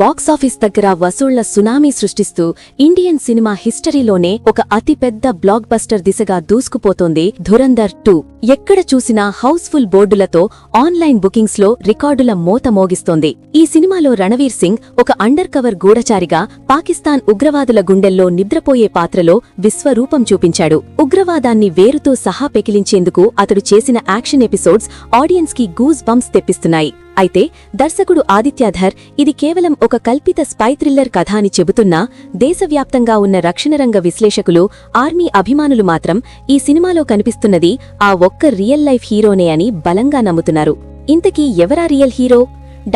Box office దగ్గర వసూళ్ల tsunami సృష్టిస్తూ Indian cinema హిస్టరీలోనే ఒక అతిపెద్ద బ్లాక్ బస్టర్ దిశగా దూసుకుపోతోంది ధురంధర్ 2. ఎక్కడ చూసినా హౌస్ఫుల్ బోర్డులతో ఆన్లైన్ బుకింగ్స్ లో రికార్డుల మోత మోగిస్తోంది. ఈ సినిమాలో రణవీర్ సింగ్ ఒక అండర్ కవర్ గూఢచారిగా పాకిస్తాన్ ఉగ్రవాదుల గుండెల్లో నిద్రపోయే పాత్రలో విశ్వరూపం చూపించాడు. ఉగ్రవాదాన్ని వేరుతో సహా పెకిలించేందుకు అతడు చేసిన యాక్షన్ ఎపిసోడ్స్ ఆడియన్స్ కి గూస్ బంప్స్ తెప్పిస్తున్నాయి. అయితే దర్శకుడు ఆదిత్యధర్ ఇది కేవలం ఒక కల్పిత స్పై థ్రిల్లర్ కథ అని చెబుతున్నా, దేశవ్యాప్తంగా ఉన్న రక్షణరంగ విశ్లేషకులు, ఆర్మీ అభిమానులు మాత్రం ఈ సినిమాలో కనిపిస్తున్నది ఆ ఒక్క రియల్ లైఫ్ హీరోనే అని బలంగా నమ్ముతున్నారు. ఇంతకీ ఎవరా రియల్ హీరో?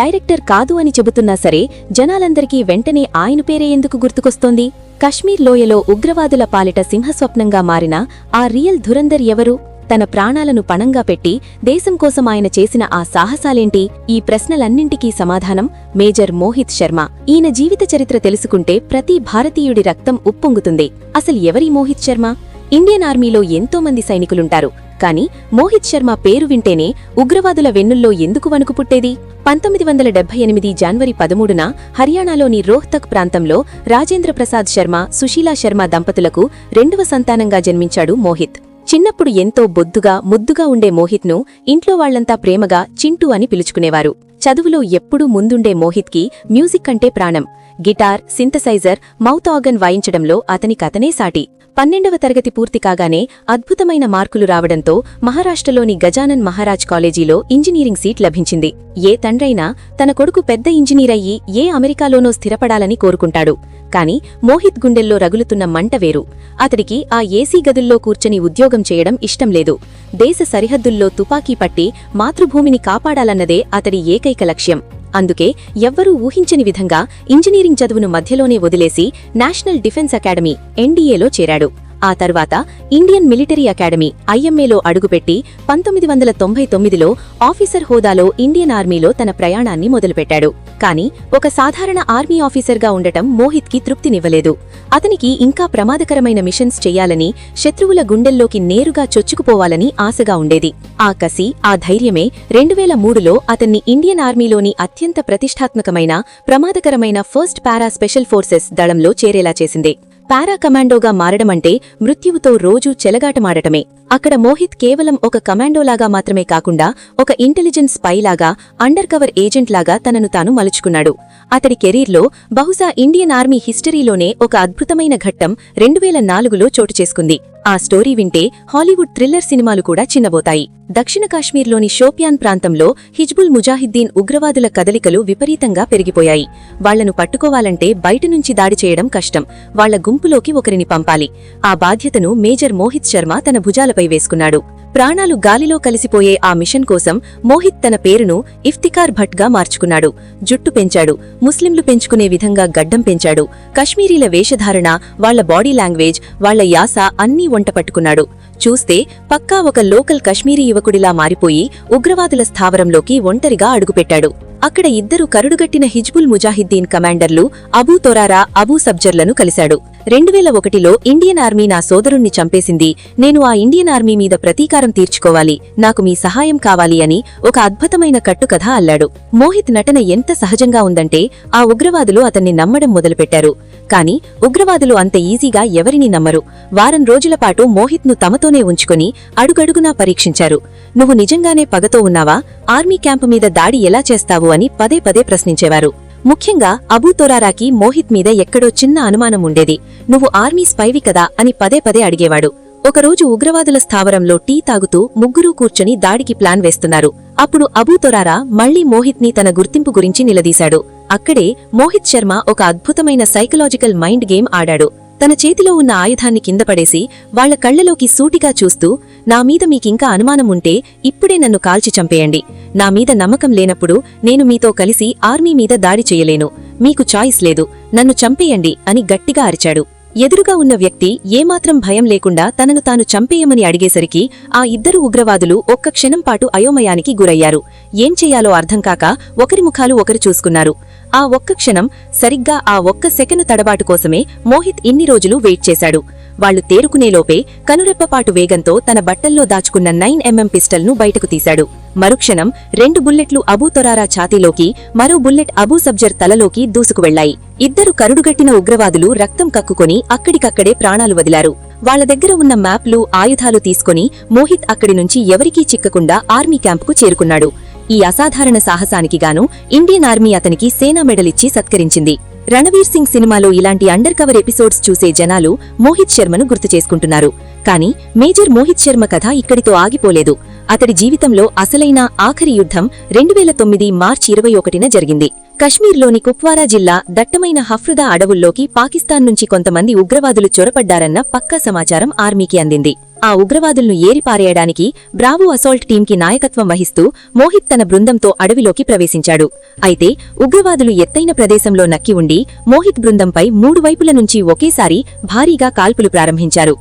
డైరెక్టర్ కాదు అని చెబుతున్నా సరే జనాలందరికీ వెంటనే ఆయన పేరే ఎందుకు గుర్తుకొస్తోంది? కశ్మీర్ లోయలో ఉగ్రవాదుల పాలిట సింహస్వప్నంగా మారిన ఆ రియల్ ధురంధర్ ఎవరు? తన ప్రాణాలను పణంగా పెట్టి దేశం కోసం ఆయన చేసిన ఆ సాహసాలేంటి? ఈ ప్రశ్నలన్నింటికీ సమాధానం మేజర్ మోహిత్ శర్మ. ఈయన జీవిత చరిత్ర తెలుసుకుంటే ప్రతి భారతీయుడి రక్తం ఉప్పొంగుతుంది. అసలు ఎవరి మోహిత్ శర్మ? ఇండియన్ ఆర్మీలో ఎంతో మంది సైనికులుంటారు, కాని మోహిత్ శర్మ పేరు వింటేనే ఉగ్రవాదుల వెన్నుల్లో ఎందుకు వణుకు పుట్టేది? 1978 జనవరి 13న హర్యానాలోని రోహ్తక్ ప్రాంతంలో రాజేంద్ర ప్రసాద్ శర్మ, సుశీలా శర్మ దంపతులకు 2వ సంతానంగా జన్మించాడు మోహిత్. చిన్నప్పుడు ఎంతో బొద్దుగా ముద్దుగా ఉండే మోహిత్ను ఇంట్లో వాళ్లంతా ప్రేమగా చింటూ అని పిలుచుకునేవారు. చదువులో ఎప్పుడూ ముందుండే మోహిత్కి మ్యూజిక్ అంటే ప్రాణం. గిటార్, సింథసైజర్, మౌత్ ఆర్గన్ వాయించడంలో అతనికతనే సాటి. 12వ తరగతి పూర్తి కాగానే అద్భుతమైన మార్కులు రావడంతో మహారాష్ట్రలోని గజానన్ మహారాజ్ కాలేజీలో ఇంజనీరింగ్ సీట్ లభించింది. ఏ తండ్రైనా తన కొడుకు పెద్ద ఇంజనీరయ్యి ఏ అమెరికాలోనో స్థిరపడాలని కోరుకుంటాడు. కాని మోహిత్ గుండెల్లో రగులుతున్న మంట వేరు. అతడికి ఆ ఏసీ గదుల్లో కూర్చొని ఉద్యోగం చేయడం ఇష్టం లేదు. దేశ సరిహద్దుల్లో తుపాకీ పట్టి మాతృభూమిని కాపాడాలన్నదే అతడి ఏకైక లక్ష్యం. అందుకే ఎవ్వరూ ఊహించని విధంగా ఇంజనీరింగ్ చదువును మధ్యలోనే వదిలేసి నేషనల్ డిఫెన్స్ అకాడమీ ఎన్డీఏలో చేరాడు. ఆ తర్వాత ఇండియన్ మిలిటరీ అకాడమీ ఐఎంఏలో అడుగుపెట్టి 1999లో ఆఫీసర్ హోదాలో ఇండియన్ ఆర్మీలో తన ప్రయాణాన్ని మొదలుపెట్టాడు. కాని ఒక సాధారణ ఆర్మీ ఆఫీసర్గా ఉండటం మోహిత్కి తృప్తినివ్వలేదు. అతనికి ఇంకా ప్రమాదకరమైన మిషన్స్ చెయ్యాలని, శత్రువుల గుండెల్లోకి నేరుగా చొచ్చుకుపోవాలని ఆశగా ఉండేది. ఆ కసి, ఆ ధైర్యమే 2003లో అతన్ని ఇండియన్ ఆర్మీలోని అత్యంత ప్రతిష్టాత్మకమైన, ప్రమాదకరమైన ఫస్ట్ పారా స్పెషల్ ఫోర్సెస్ దళంలో చేరేలా చేసింది. పారా కమాండోగా మారడమంటే మృత్యువుతో రోజూ చెలగాటమాడటమే. అక్కడ మోహిత్ కేవలం ఒక కమాండోలాగా మాత్రమే కాకుండా ఒక ఇంటెలిజెన్స్ స్పైలాగా, అండర్ కవర్ ఏజెంట్లాగా తనను తాను మలుచుకున్నాడు. అతడి కెరీర్లో బహుశా ఇండియన్ ఆర్మీ హిస్టరీలోనే ఒక అద్భుతమైన ఘట్టం 2004లో చోటు చేసుకుంది. ఆ స్టోరీ వింటే హాలీవుడ్ థ్రిల్లర్ సినిమాలు కూడా చిన్నబోతాయి. దక్షిణ కాశ్మీర్లోని షోపియాన్ ప్రాంతంలో హిజ్బుల్ ముజాహిద్దీన్ ఉగ్రవాదుల కదలికలు విపరీతంగా పెరిగిపోయాయి. వాళ్లను పట్టుకోవాలంటే బయటనుంచి దాడి చేయడం కష్టం. వాళ్ల గుంపులోకి ఒకరిని పంపాలి. ఆ బాధ్యతను మేజర్ మోహిత్ శర్మ తన భుజాలపై వేసుకున్నాడు. ప్రాణాలు గాలిలో కలిసిపోయే ఆ మిషన్ కోసం మోహిత్ తన పేరును ఇఫ్తికార్ భట్ గా మార్చుకున్నాడు. జుట్టు పెంచాడు. ముస్లింలు పెంచుకునే విధంగా గడ్డం పెంచాడు. కశ్మీరీల వేషధారణ, వాళ్ల బాడీ లాంగ్వేజ్, వాళ్ల యాస అన్నీ వంట పట్టుకున్నాడు. చూస్తే పక్కా ఒక లోకల్ కశ్మీరీ యువకుడిలా మారిపోయి ఉగ్రవాదుల స్థావరంలోకి ఒంటరిగా అడుగుపెట్టాడు. అక్కడ ఇద్దరు కరుడుగట్టిన హిజ్బుల్ ముజాహిద్దీన్ కమాండర్లు అబూ తొరారా, అబూ సబ్జర్లను కలిశాడు. 2001లో ఇండియన్ ఆర్మీ నా సోదరుణ్ణి చంపేసింది, నేను ఆ ఇండియన్ ఆర్మీ మీద ప్రతీకారం తీర్చుకోవాలి, నాకు మీ సహాయం కావాలి అని ఒక అద్భుతమైన కట్టుకథ అల్లాడు. మోహిత్ నటన ఎంత సహజంగా ఉందంటే ఆ ఉగ్రవాదులు అతన్ని నమ్మడం మొదలుపెట్టారు. కాని ఉగ్రవాదులు అంత ఈజీగా ఎవరినీ నమ్మరు. వారం రోజులపాటు మోహిత్ను తమతోనే ఉంచుకొని అడుగడుగునా పరీక్షించారు. నువ్వు నిజంగానే పగతో ఉన్నావా? ఆర్మీ క్యాంపు మీద దాడి ఎలా చేస్తావు అని పదే పదే ప్రశ్నించేవారు. ముఖ్యంగా అబూ తొరారాకి మోహిత్ మీద ఎక్కడో చిన్న అనుమానం ఉండేది. నువ్వు ఆర్మీ స్పైవి కదా అని పదే పదే అడిగేవాడు. ఒకరోజు ఉగ్రవాదుల స్థావరంలో టీ తాగుతూ ముగ్గురూ కూర్చొని దాడికి ప్లాన్ వేస్తున్నారు. అప్పుడు అబూ తొరారా మళ్లీ మోహిత్ ని తన గుర్తింపు గురించి నిలదీశాడు. అక్కడే మోహిత్ శర్మ ఒక అద్భుతమైన సైకలాజికల్ మైండ్ గేమ్ ఆడాడు. తన చేతిలో ఉన్న ఆయుధాన్ని కిందపడేసి వాళ్ల కళ్లలోకి సూటిగా చూస్తూ, నా మీద మీకింకా అనుమానం ఉంటే ఇప్పుడే నన్ను కాల్చి చంపేయండి. నా మీద నమ్మకం లేనప్పుడు నేను మీతో కలిసి ఆర్మీ మీద దాడి చెయ్యలేను. మీకు చాయిస్ లేదు, నన్ను చంపేయండి అని గట్టిగా అరిచాడు. ఎదురుగా ఉన్న వ్యక్తి ఏమాత్రం భయం లేకుండా తనను తాను చంపేయమని అడిగేసరికి ఆ ఇద్దరు ఉగ్రవాదులు ఒక్క క్షణం పాటు అయోమయానికి గురయ్యారు. ఏం చెయ్యాలో అర్థంకాక ఒకరి ముఖాలు ఒకరు చూసుకున్నారు. ఆ ఒక్క క్షణం, సరిగ్గా ఆ ఒక్క సెకను తడబాటు కోసమే మోహిత్ ఇన్ని రోజులు వెయిట్ చేశాడు. వాళ్లు తేరుకునేలోపే కనురెప్పపాటు వేగంతో తన బట్టల్లో దాచుకున్న 9mm పిస్టల్ను బయటకు తీశాడు. మరుక్షణం 2 బుల్లెట్లు అబూ తొరారా ఛాతీలోకి, మరో బుల్లెట్ అబూ సబ్జర్ తలలోకి దూసుకువెళ్లాయి. ఇద్దరు కరుడుగట్టిన ఉగ్రవాదులు రక్తం కక్కుకొని అక్కడికక్కడే ప్రాణాలు వదిలారు. వాళ్ల దగ్గర ఉన్న మ్యాప్లు, ఆయుధాలు తీసుకుని మోహిత్ అక్కడి నుంచి ఎవరికీ చిక్కకుండా ఆర్మీ క్యాంపుకు చేరుకున్నాడు. ఈ అసాధారణ సాహసానికి గాను ఇండియన్ ఆర్మీ అతనికి సేనా మెడలిచ్చి సత్కరించింది. రణవీర్ సింగ్ సినిమాలో ఇలాంటి అండర్ కవర్ ఎపిసోడ్స్ చూసే జనాలు మోహిత్ శర్మను గుర్తు చేసుకుంటున్నారు. కానీ మేజర్ మోహిత్ శర్మ కథ ఇక్కడితో ఆగిపోలేదు. అతడి జీవితంలో అసలైన ఆఖరి యుద్ధం 2009 మార్చి 21న జరిగింది. కశ్మీర్లోని కుప్వారా జిల్లా దట్టమైన హఫ్రుదా అడవుల్లోకి పాకిస్తాన్ నుంచి కొంతమంది ఉగ్రవాదులు చొరపడ్డారన్న పక్కా సమాచారం ఆర్మీకి అందింది. ఆ ఉగ్రవాదులను ఏరిపారేయడానికి బ్రావో అసాల్ట్ టీంకి నాయకత్వం వహిస్తూ మోహిత్ తన బృందంతో అడవిలోకి ప్రవేశించాడు. అయితే ఉగ్రవాదులు ఎత్తైన ప్రదేశంలో నక్కి ఉండి మోహిత్ బృందంపై 3 వైపుల నుంచి ఒకేసారి భారీగా కాల్పులు ప్రారంభించారు.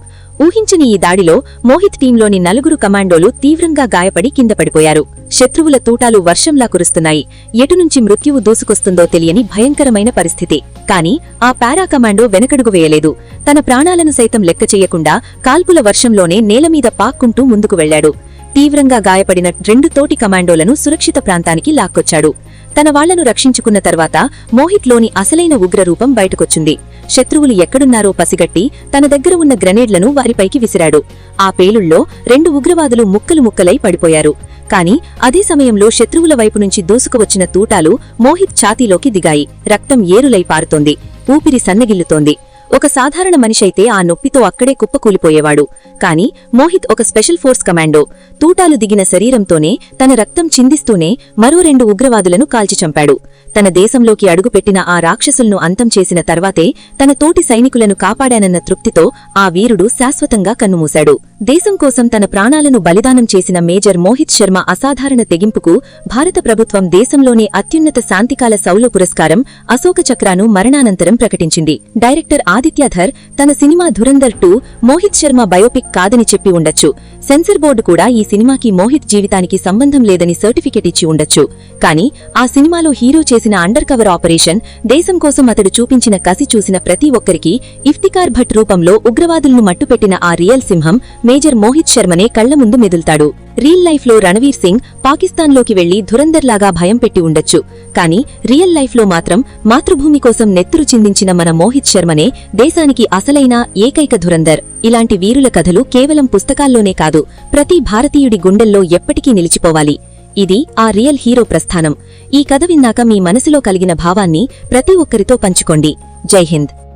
ఊహించని ఈ దాడిలో మోహిత్ టీంలోని 4 కమాండోలు తీవ్రంగా గాయపడి కింద పడిపోయారు. శత్రువుల తూటాలు వర్షంలా కురుస్తున్నాయి. ఎటునుంచి మృత్యువు దూసుకొస్తుందో తెలియని భయంకరమైన పరిస్థితి. కాని ఆ పారా కమాండో వెనకడుగు వేయలేదు. తన ప్రాణాలను సైతం లెక్క చెయ్యకుండా కాల్పుల వర్షంలోనే నేలమీద పాక్కుంటూ ముందుకు వెళ్లాడు. తీవ్రంగా గాయపడిన 2 తోటి కమాండోలను సురక్షిత ప్రాంతానికి లాక్కొచ్చాడు. తన వాళ్లను రక్షించుకున్న తర్వాత మోహిత్లోని అసలైన ఉగ్రరూపం బయటకొచ్చింది. శత్రువులు ఎక్కడున్నారో పసిగట్టి తన దగ్గర ఉన్న గ్రెనేడ్లను వారిపైకి విసిరాడు. ఆ పేలుళ్లో 2 ఉగ్రవాదులు ముక్కలు ముక్కలై పడిపోయారు. కాని అదే సమయంలో శత్రువుల వైపు నుంచి దూసుకువచ్చిన తూటాలు మోహిత్ ఛాతీలోకి దిగాయి. రక్తం ఏరులై పారుతోంది. ఊపిరి సన్నగిల్లుతోంది. ఒక సాధారణ మనిషైతే ఆ నొప్పితో అక్కడే కుప్పకూలిపోయేవాడు. కాని మోహిత్ ఒక స్పెషల్ ఫోర్స్ కమాండో. తూటాలు దిగిన శరీరంతోనే తన రక్తం చిందిస్తూనే మరో 2 ఉగ్రవాదులను కాల్చి చంపాడు. తన దేశంలోకి అడుగుపెట్టిన ఆ రాక్షసులను అంతం చేసిన తర్వాతే తన తోటి సైనికులను కాపాడానన్న తృప్తితో ఆ వీరుడు శాశ్వతంగా కన్నుమూశాడు. దేశం కోసం తన ప్రాణాలను బలిదానం చేసిన మేజర్ మోహిత్ శర్మ అసాధారణ తెగింపుకు భారత ప్రభుత్వం దేశంలోనే అత్యున్నత శాంతికాల సౌల పురస్కారం అశోక చక్రాను మరణానంతరం ప్రకటించింది. డైరెక్టర్ ఆదిత్యధర్ తన సినిమా ధురంధర్ 2 మోహిత్ శర్మ బయోపిక్ కాదని చెప్పి ఉండొచ్చు. సెన్సర్ బోర్డు కూడా ఈ సినిమాకి మోహిత్ జీవితానికి సంబంధం లేదని సర్టిఫికెట్ ఇచ్చి ఉండొచ్చు. కాని ఆ సినిమాలో హీరో చేసిన అండర్ కవర్ ఆపరేషన్, దేశం కోసం అతడు చూపించిన కసి చూసిన ప్రతి ఒక్కరికి ఇఫ్తికార్ భట్ రూపంలో ఉగ్రవాదులను మట్టుపెట్టిన ఆ రియల్ సింహం మేజర్ మోహిత్ శర్మనే కళ్ల ముందు మెదుల్తాడు. రియల్ లైఫ్ లో రణవీర్ సింగ్ పాకిస్తాన్లోకి వెళ్లి ధురంధర్ లాగా భయం పెట్టి ఉండొచ్చు. కాని రియల్ లైఫ్ లో మాత్రం మాతృభూమి కోసం నెత్తురు చిందించిన మన మోహిత్ శర్మనే దేశానికి అసలైన ఏకైక ధురంధర్. ఇలాంటి వీరుల కథలు కేవలం పుస్తకాల్లోనే కాదు, ప్రతి భారతీయుడి గుండెల్లో ఎప్పటికీ నిలిచిపోవాలి. ఇది ఆ రియల్ హీరో ప్రస్థానం. ఈ కథ విన్నాక మీ మనసులో కలిగిన భావాన్ని ప్రతి ఒక్కరితో పంచుకోండి. జై హింద్.